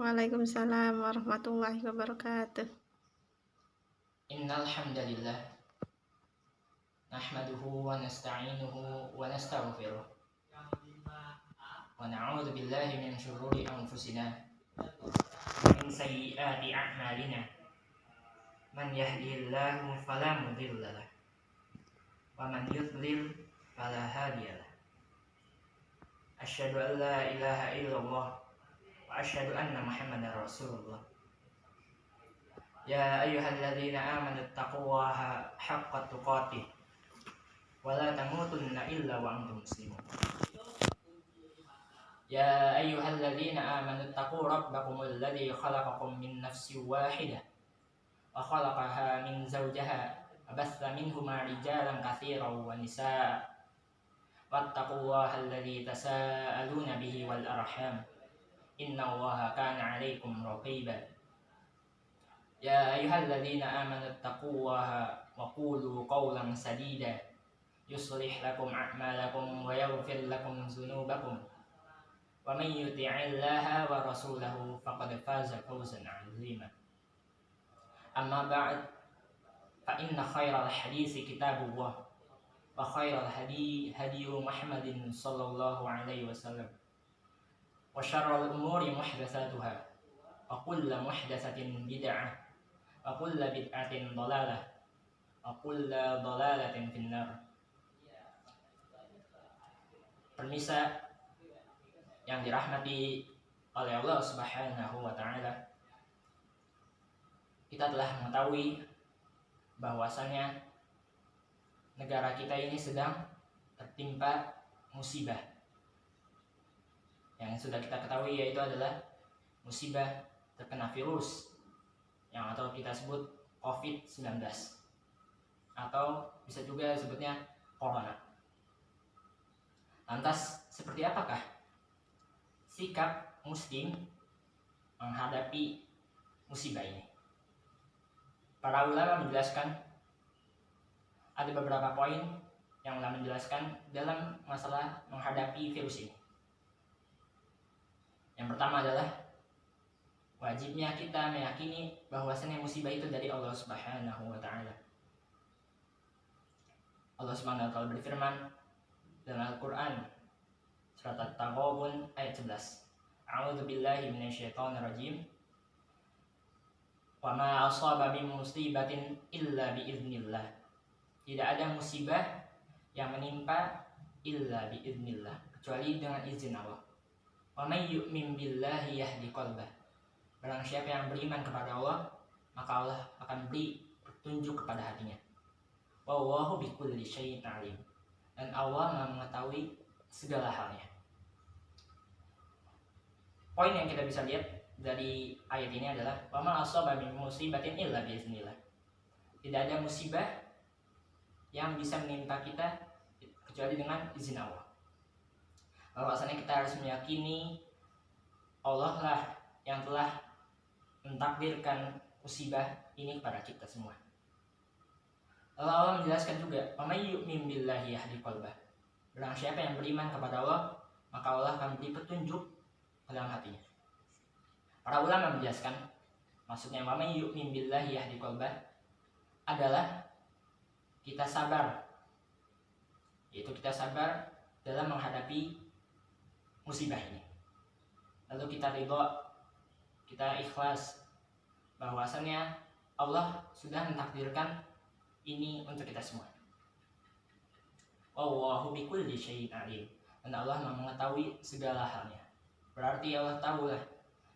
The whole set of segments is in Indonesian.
Waalaikumsalam warahmatullahi wabarakatuh. Innal hamdalillah nahmaduhu wa nasta'inuhu wa nastaghfiruh wa na'udzu billahi min shururi anfusina wa min sayyiati a'malina man yahdihillahu fala mudilla lahu wa man yudlil fala hadiya lahu. Asyhadu an la ilaha illallah wa asyhadu anna Muhammadar Rasulullah. Ya ayyuhalladzina amanu taqullaha haqqa tuqatih wa la tamutunna illa wa antum muslimun. Ya ayyuhalladzina amanu taqu rabbakumul ladzi khalaqakum min nafsin wahidah wa khalaqaha min zawjiha wa batha minhuma rijalan katsiran wa nisaa wattaqullaha alladzi tasaaluna bihi wal arham innallaha kana 'alaikum raqiba. Ya ayyuhalladzina amanu taqullaha wa qulu qawlan sadida yuslih lakum a'malakum wa yaghfir lakum dzunubakum wa may yuti'illaha wa rasulahu faqad faza fawzan 'azima. Amma ba'd, fa inna khairal haditsi kitabullah wa khairal hadi Muhammadin sallallahu alaihi wasallam wa syarrul umuri muhdatsatuha wa kullu muhdatsatin bid'ah wa kullu bid'atin dhalalah wa kullu dhalalatin finnar. Permisa yang dirahmati oleh Allah Subhanahu wa taala, kita telah mengetahui bahwasannya negara kita ini sedang tertimpa musibah. Yang sudah kita ketahui yaitu adalah musibah terkena virus yang atau kita sebut COVID-19 atau bisa juga sebutnya corona. Lantas seperti apakah sikap muslim menghadapi musibah ini? Para ulama menjelaskan ada beberapa poin yang ulama menjelaskan dalam masalah menghadapi virus ini. Yang pertama adalah wajibnya kita meyakini bahwasannya musibah itu dari Allah Subhanahu wa taala. Allah Subhanahu wa taala berfirman dalam Al-Qur'an surat At-Taghabun ayat 11. A'udzu billahi minasyaitonir rajim. Wa ma asaba min musibatin illa biiznillah. Tidak ada musibah yang menimpa illa biiznillah, kecuali dengan izin Allah. Wa may yu'min billahi yahdi qalbah. Barang siapa yang beriman kepada Allah, maka Allah akan beri petunjuk kepada hatinya. Wallahu bikulli syai'in alim. Dan Allah Maha mengetahui segala halnya. Poin yang kita bisa lihat dari ayat ini adalah wa ma asaba min musibatin illa biiznillah. Tidak ada musibah yang bisa menimpa kita kecuali dengan izin Allah. Bahwasanya kita harus meyakini Allah lah yang telah mentakdirkan musibah ini kepada kita semua. Allah menjelaskan juga, "Wa may yu'min billahi yahdi qalbah." Barang siapa yang beriman kepada Allah, maka Allah akan beri petunjuk ke dalam hatinya. Para ulama menjelaskan, maksudnya wa may yu'min billahi yahdi qalbah adalah kita sabar. Yaitu kita sabar dalam menghadapi musibah ini. Lalu kita ridha, kita ikhlas bahwasannya Allah sudah mentakdirkan ini untuk kita semua. Wallahu bikulli syai'in alim. Dan Allah mengetahui segala halnya. Berarti Allah tahulah,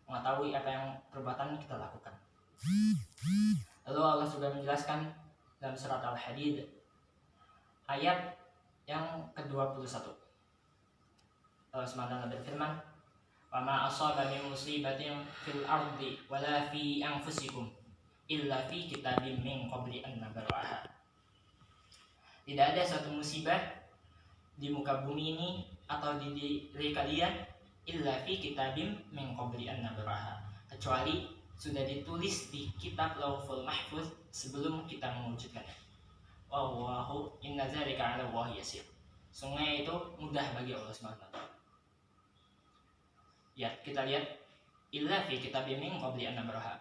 mengetahui apa yang perbuatan kita lakukan. Lalu Allah juga menjelaskan dalam surat Al-Hadid ayat yang ke-21. Allah SWT berfirman, "Wa ma asaba min musibatin fil ardi wala fi anfusikum illa fi kitabim min qabli an nabraha." Tidak ada suatu musibah di muka bumi ini atau di diri kalian illa fi kitabim min qabli an nabraha, kecuali sudah ditulis di kitab Lauhul Mahfuz sebelum kita mewujudkannya. Wallahu inna dzalika 'ala Allahi yasir. Sungguh itu mudah bagi Allah SWT. Ya, kita lihat illa fi kitabim min qabli an nabraha.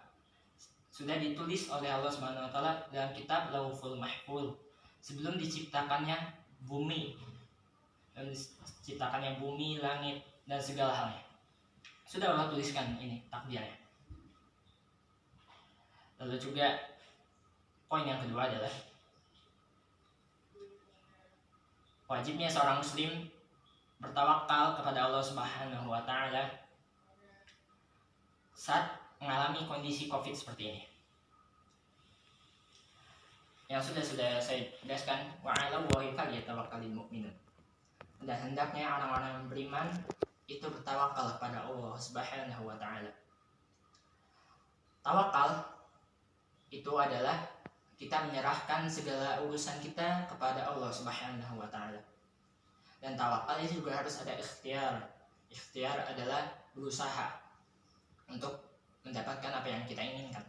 Sudah ditulis oleh Allah Subhanahu wa taala dalam kitab Lauhul Mahfuz sebelum diciptakannya bumi. Dan diciptakannya bumi, langit dan segala halnya. Sudah Allah tuliskan ini takdirnya. Lalu juga poin yang kedua adalah wajibnya seorang muslim bertawakal kepada Allah Subhanahu wa taala saat mengalami kondisi Covid seperti ini. Yang sudah saya tegaskan, wa 'ala Allahi falyatawakkalul mu'minun. Dan hendaknya orang-orang yang beriman itu bertawakal kepada Allah Subhanahu wa taala. Tawakal itu adalah kita menyerahkan segala urusan kita kepada Allah Subhanahu wa taala. Dan tawakal itu juga harus ada ikhtiar. Ikhtiar adalah berusaha untuk mendapatkan apa yang kita inginkan.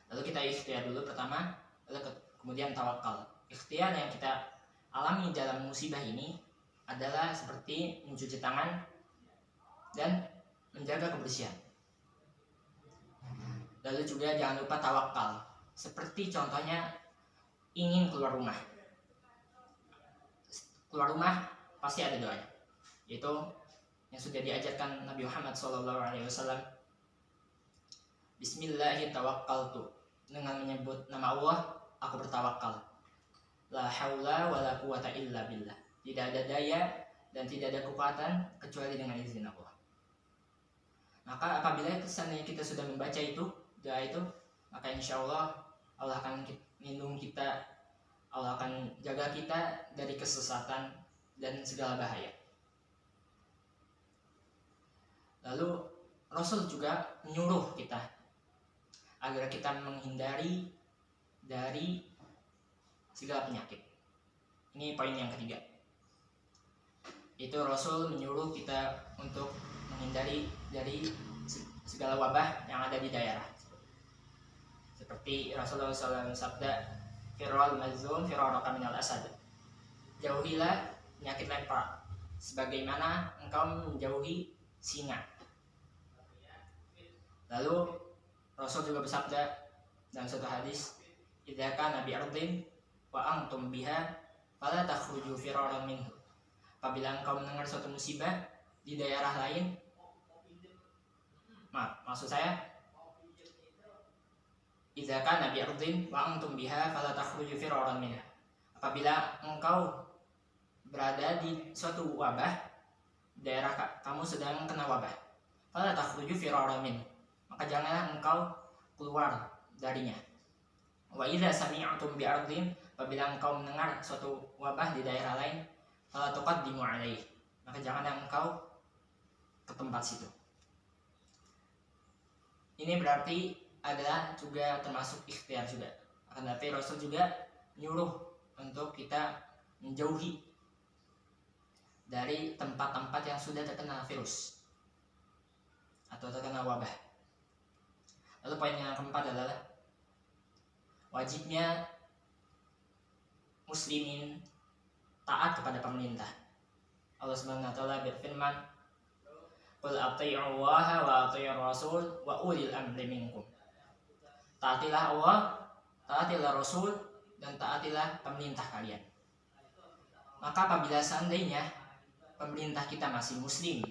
Lalu kita ikhtiar dulu pertama, lalu kemudian tawakal. Ikhtiar yang kita alami dalam musibah ini adalah seperti mencuci tangan dan menjaga kebersihan. Lalu juga jangan lupa tawakal. Seperti contohnya ingin keluar rumah. Keluar rumah pasti ada doanya. Yaitu yang sudah diajarkan Nabi Muhammad SAW. Bismillahirrahmanirrahim. Dengan menyebut nama Allah, aku bertawakal. La haula wa la quwata illa billah. Tidak ada daya dan tidak ada kekuatan kecuali dengan izin Allah. Maka apabila kesannya kita sudah membaca itu, doa itu, maka insya Allah Allah akan melindungi kita, Allah akan jaga kita dari kesesatan dan segala bahaya. Lalu Rasul juga menyuruh kita agar kita menghindari dari segala penyakit. Ini poin yang ketiga. Itu Rasul menyuruh kita untuk menghindari dari segala wabah yang ada di daerah. Seperti Rasulullah SAW sabda, Firral mazlum firaraka minal asad. Jauhilah penyakit lepra sebagaimana engkau menjauhi singa. Lalu Rasul juga bersabda dalam satu hadis, idza kana bi ardin wa antum biha fala takhruju firaran minhu. Apabila engkau mendengar suatu musibah di daerah lain, maksud saya idza kana bi ardin wa antum biha fala takhruju firaran minha. Apabila engkau berada di suatu wabah, daerah kamu sedang kena wabah, fala takhruju firaran minhu, maka janganlah engkau keluar darinya. Wa idza sami'tum bi ardin, apabila engkau mendengar suatu wabah di daerah lain, fala tuqaddimu alaihi, maka janganlah engkau ke tempat situ. Ini berarti adalah juga termasuk ikhtiar juga. Akan tetapi Rasul juga menyuruh untuk kita menjauhi dari tempat-tempat yang sudah terkena virus atau terkena wabah. Lalu poin yang keempat adalah wajibnya muslimin taat kepada pemerintah. Allah Subhanahu wa taala berfirman, "Qul athi'ullaha wa athi'ur rasul wa ulil amri minkum." Taatilah Allah, taatilah Rasul, dan taatilah pemerintah kalian. Maka apabila seandainya pemerintah kita masih muslim,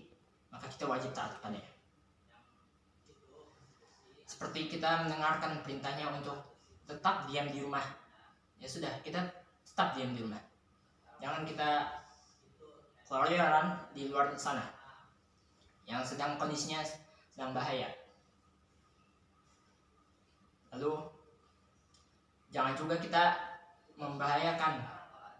maka kita wajib taat kepadanya. Seperti kita mendengarkan perintahnya untuk tetap diam di rumah, ya sudah, kita tetap diam di rumah. Jangan kita keluyuran di luar sana yang sedang kondisinya sedang bahaya. Lalu jangan juga kita membahayakan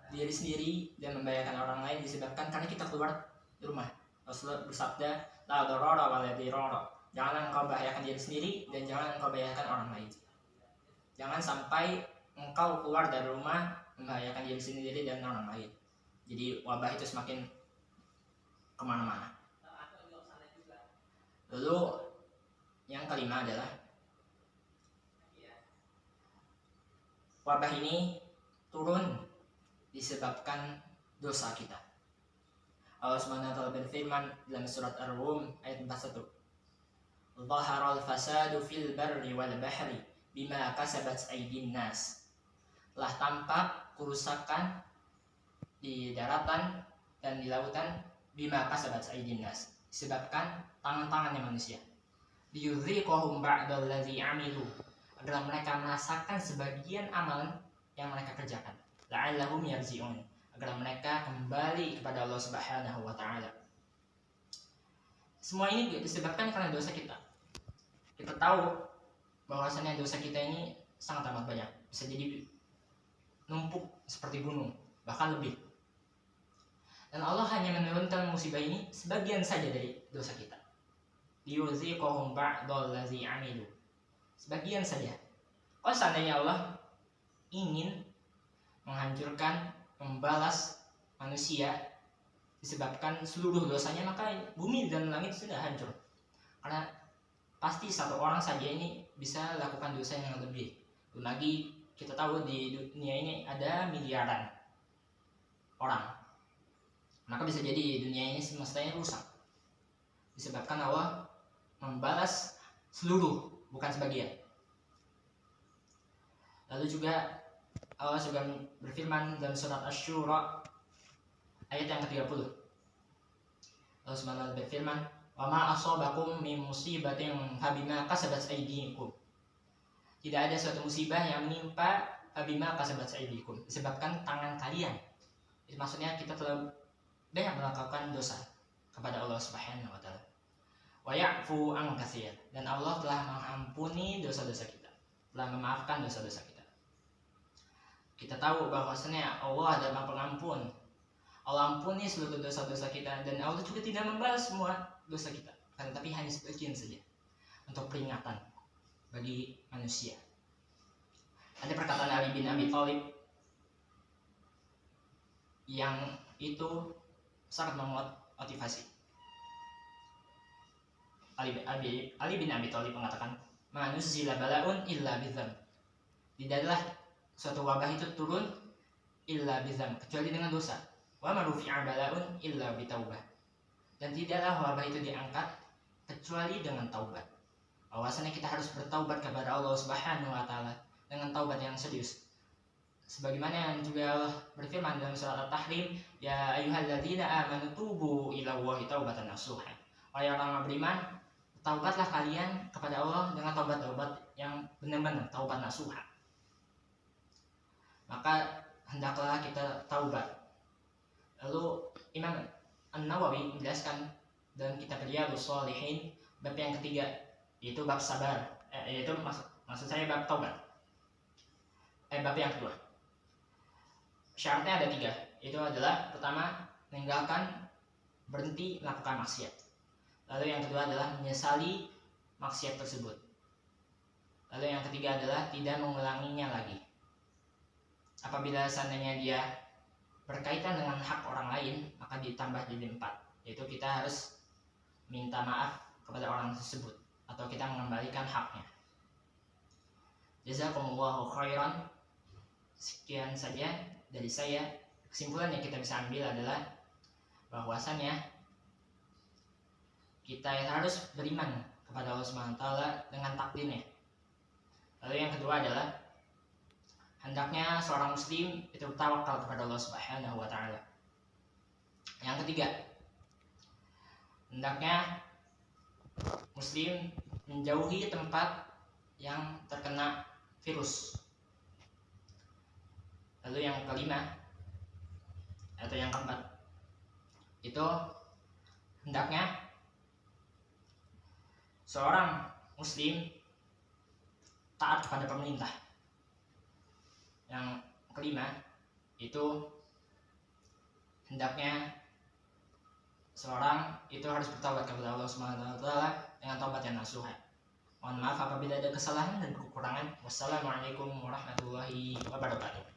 diri sendiri dan membahayakan orang lain disebabkan karena kita keluar di rumah. Rasulullah bersabda, la darara wa la dirara. Jangan engkau bahayakan diri sendiri dan jangan engkau bahayakan orang lain. Jangan sampai engkau keluar dari rumah membahayakan diri sendiri dan orang lain. Jadi wabah itu semakin kemana-mana. Lalu yang kelima adalah wabah ini turun disebabkan dosa kita. Allah Subhanahu wa taala berfirman dalam surat Ar-Rum ayat 41. Dhaharal fasadu fil barri wal bahri bima kasabat aydin nas. Telah tampak kerusakan di daratan dan di lautan bima kasabat aydin nas, disebabkan tangan-tangannya manusia. Liyudhiqahum ba'dallazi amilu, agar mereka merasakan sebagian amalan yang mereka kerjakan. La'allahum yarji'un, agar mereka kembali kepada Allah Subhanahu wa taala. Semua ini disebabkan karena dosa kita. Kita tahu bahwasanya dosa kita ini sangat amat banyak, bisa jadi numpuk seperti gunung, bahkan lebih. Dan Allah hanya menurunkan musibah ini sebagian saja dari dosa kita. Liyuziqahum ba'dallazi amilu, sebagian saja. Kalau seandainya Allah ingin menghancurkan, membalas manusia disebabkan seluruh dosanya, maka bumi dan langit sudah hancur. Karena pasti satu orang saja ini bisa lakukan dosa yang lebih. Belum lagi kita tahu di dunia ini ada miliaran orang. Maka bisa jadi dunia ini semestanya rusak disebabkan Allah membalas seluruh, bukan sebagian. Lalu juga Allah juga berfirman dalam surat Asy-Syura ayat yang ke-30. Allah Subhanahu wa berfirman, "Wa ma asabakum min musibatin fabima kasabat aydikum." Tidak ada suatu musibah yang menimpa fabima kasabat aydikum, disebabkan tangan kalian. Itu maksudnya kita telah banyak melakukan dosa kepada Allah Subhanahu wa taala. Wa ya'fu an katsir, dan Allah telah mengampuni dosa-dosa kita, telah memaafkan dosa-dosa kita. Kita tahu bahwasanya Allah adalah pengampun. Allah ampuni seluruh dosa-dosa kita, dan Allah juga tidak membalas semua dosa kita, tapi hanya sebagian saja untuk peringatan bagi manusia. Ada perkataan Ali bin Abi Thalib yang itu sangat memotivasi. Ali bin Abi Thalib mengatakan, "Manuzzila bala'un illa bidzam." Tidaklah suatu wabah itu turun illa bidzam, kecuali dengan dosa. Wa ma rufi'a bala'un illa bitaubah. Dan tidaklah wabah itu diangkat kecuali dengan taubat. Bahwasanya kita harus bertaubat kepada Allah Subhanahu wa taala dengan taubat yang serius. Sebagaimana yang juga Allah berfirman dalam surat At-Tahrim, "Ya ayyuhalladzina amanu tubu ilallahi taubatan nasuha." Wahai orang beriman, taubatlah kalian kepada Allah dengan taubat-taubat yang benar-benar taubat nasuha. Maka hendaklah kita taubat. Lalu Imam An-Nawawi menjelaskan dalam kitab Riyadhus Shalihin bab yang ketiga, yaitu bab sabar, yaitu maksud saya bab taubat. Bab yang kedua. Syaratnya ada 3, itu adalah pertama, meninggalkan, berhenti melakukan maksiat. Lalu yang kedua adalah menyesali maksiat tersebut. Lalu yang ketiga adalah tidak mengulanginya lagi. Apabila seandainya dia berkaitan dengan hak orang lain, maka ditambah jadi 4, yaitu kita harus minta maaf kepada orang tersebut atau kita mengembalikan haknya. Jazakumullahu khairan. Sekian saja dari saya. Kesimpulan yang kita bisa ambil adalah bahwasanya kita harus beriman kepada Allah Subhanahu wa taala dengan takdirnya. Lalu yang kedua adalah hendaknya seorang muslim itu bertawakal kepada Allah Subhanahu wa taala. Yang ketiga, hendaknya muslim menjauhi tempat yang terkena virus. Lalu yang kelima atau yang keempat, itu hendaknya seorang muslim taat kepada pemerintah. Yang kelima, itu hendaknya seorang itu harus bertaubat kepada Allah Subhanahu wa taala dengan taubat yang nasuha. Mohon maaf apabila ada kesalahan dan kekurangan. Wassalamualaikum warahmatullahi wabarakatuh.